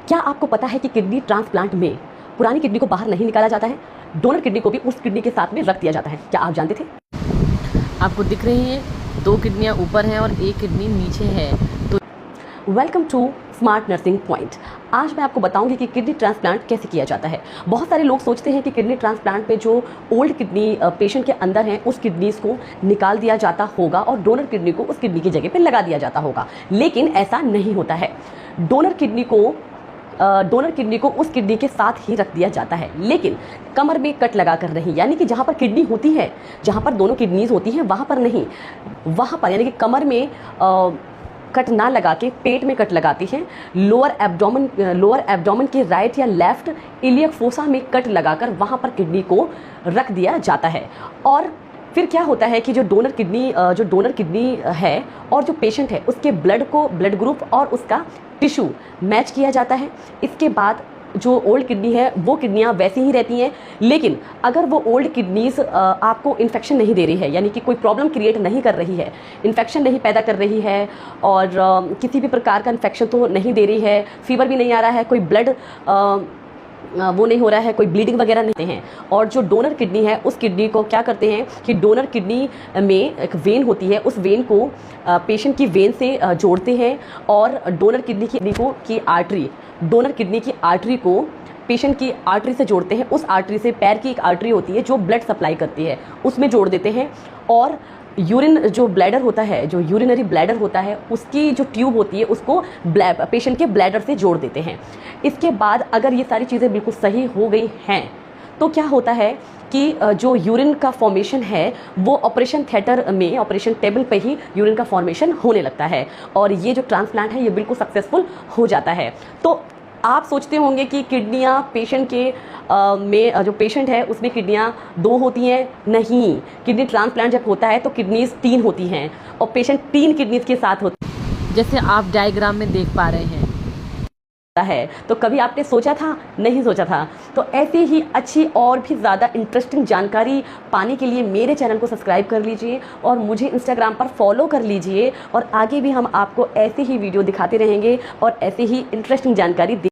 क्या आपको पता है कि किडनी ट्रांसप्लांट में पुरानी किडनी को बाहर नहीं निकाला जाता है, डोनर किडनी को भी उस किडनी के साथ में रख दिया जाता है। क्या आप जानते थे? आपको दिख रही है 2 किडनियाँ ऊपर हैं और 1 किडनी नीचे है। तो welcome to smart nursing point. आज मैं आपको बताऊंगी कि किडनी ट्रांसप्लांट कैसे किया जाता है। बहुत सारे लोग सोचते हैं कि किडनी ट्रांसप्लांट पे जो ओल्ड किडनी पेशेंट के अंदर हैं उस किडनीज को निकाल दिया जाता होगा और डोनर किडनी को उस किडनी की जगह पे लगा दिया जाता होगा, लेकिन ऐसा नहीं होता है। डोनर किडनी को उस किडनी के साथ ही रख दिया जाता है, लेकिन कमर में कट लगा कर नहीं, यानी कि जहाँ पर किडनी होती है, जहाँ पर दोनों किडनीज होती हैं वहाँ पर नहीं, वहाँ पर यानी कि कमर में कट ना लगा के पेट में कट लगाती हैं। लोअर एब्डोमेन के राइट या लेफ्ट इलियक फोसा में कट लगाकर वहाँ पर किडनी को रख दिया जाता है। और फिर क्या होता है कि जो डोनर किडनी है और जो पेशेंट है उसके ब्लड ग्रुप और उसका टिश्यू मैच किया जाता है। इसके बाद जो ओल्ड किडनी है वो किडनियाँ वैसी ही रहती हैं, लेकिन अगर वो ओल्ड किडनीज आपको इन्फेक्शन नहीं दे रही है, यानी कि कोई प्रॉब्लम क्रिएट नहीं कर रही है, इन्फेक्शन नहीं पैदा कर रही है और किसी भी प्रकार का इन्फेक्शन तो नहीं दे रही है, फीवर भी नहीं आ रहा है, कोई ब्लड वो नहीं हो रहा है, कोई ब्लीडिंग वगैरह नहीं है, और जो डोनर किडनी है उस किडनी को क्या करते हैं कि डोनर किडनी में एक वेन होती है, उस वेन को पेशेंट की वेन से जोड़ते हैं और डोनर किडनी की आर्टरी को पेशेंट की आर्टरी से जोड़ते हैं। उस आर्टरी से पैर की एक आर्टरी होती है जो ब्लड सप्लाई करती है, उसमें जोड़ देते हैं। और जो यूरिनरी ब्लैडर होता है उसकी जो ट्यूब होती है उसको पेशेंट के ब्लैडर से जोड़ देते हैं। इसके बाद अगर ये सारी चीज़ें बिल्कुल सही हो गई हैं तो क्या होता है कि जो यूरिन का फॉर्मेशन है वो ऑपरेशन थिएटर में, ऑपरेशन टेबल पे ही यूरिन का फॉर्मेशन होने लगता है और ये जो ट्रांसप्लांट है ये बिल्कुल सक्सेसफुल हो जाता है। तो आप सोचते होंगे कि किडनियाँ पेशेंट के में जो पेशेंट है उसमें किडनियाँ 2 होती हैं। नहीं, किडनी ट्रांसप्लांट जब होता है तो किडनीज 3 होती हैं और पेशेंट 3 किडनीज के साथ होता जैसे आप डायग्राम में देख पा रहे हैं है। तो कभी आपने सोचा था? नहीं सोचा था। तो ऐसी ही अच्छी और भी ज़्यादा इंटरेस्टिंग जानकारी पाने के लिए मेरे चैनल को सब्सक्राइब कर लीजिए और मुझे इंस्टाग्राम पर फॉलो कर लीजिए और आगे भी हम आपको ऐसे ही वीडियो दिखाते रहेंगे और ऐसे ही इंटरेस्टिंग जानकारी